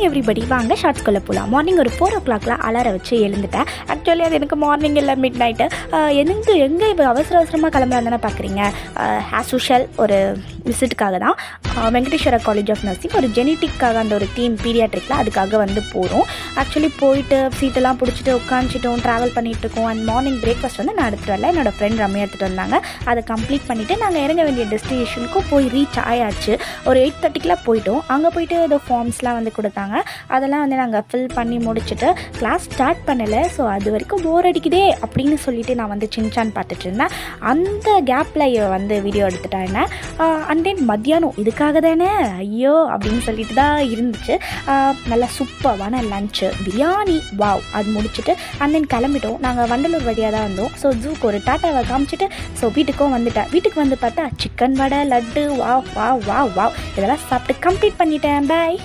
Morning everybody வாங்க ஷார்ட்ஸ்குள்ளே போகலாம். Morning ஒரு 4 o'clockலாம் அலாரம் வச்சு எழுந்துட்டேன். ஆக்சுவலி அது எனக்கு மார்னிங் இல்லை, மிட் நைட்டு. எங்கே இப்போ அவசரமாக கிளம்புறாங்க பார்க்குறீங்க. ஆஸ் யூஷுவல் ஒரு விசிட்டுக்காக தான் வெங்கடேஸ்வரா காலேஜ் ஆஃப் நர்சிங் ஒரு ஜெனட்டிக்காக அந்த ஒரு டீம் பீடியாட்ரிக்கில் அதுக்காக போகிறோம். ஆக்சுவலி போயிட்டு சீட்டெல்லாம் பிடிச்சிட்டு உட்காந்துட்டோம், ட்ராவல் பண்ணிகிட்ருக்கோம். அண்ட் மார்னிங் பிரேக்ஃபாஸ்ட் நான் எடுத்துகிட்டு வரல, என்னோடய ஃப்ரெண்ட் ரம்யா எடுத்துகிட்டு வந்தாங்க. அதை கம்ப்ளீட் பண்ணிவிட்டு நாங்கள் இறங்க வேண்டிய டெஸ்டினேஷனுக்கும் போய் ரீச் ஆயாச்சு. ஒரு 8:30க்குலாம் போயிட்டோம். அங்கே போயிட்டு ஏதோ ஃபார்ம்ஸ்லாம் கொடுத்தாங்க. அதெல்லாம் நாங்கள் ஃபில் பண்ணி முடிச்சுட்டு கிளாஸ் ஸ்டார்ட் பண்ணலை. ஸோ அது வரைக்கும் போர் அடிக்குதே அப்படின்னு சொல்லிட்டு நான் சின்சான் பார்த்துட்டு இருந்தேன். அந்த கேப்பில் வீடியோ எடுத்துட்டேன். அண்ட் தென் மத்தியானம் இதுக்காக தானே ஐயோ அப்படின்னு சொல்லிட்டு தான் இருந்துச்சு. நல்லா சூப்பரான லஞ்சு, பிரியாணி, வாவ், அது முடிச்சுட்டு அண்ட் தென் கிளம்பிட்டோம். நாங்கள் வண்டலூர் வழியாக தான் வந்தோம். ஸோ ஜூக்கு ஒரு டாட்டாவை காமிச்சிட்டு ஸோ வீட்டுக்கும் வந்துட்டேன். வீட்டுக்கு பார்த்தா chicken vada, laddu, wow wow wow wow இதெல்லாம் சாப்பிட்டு கம்ப்ளீட் பண்ணிட்டேன். பாய்.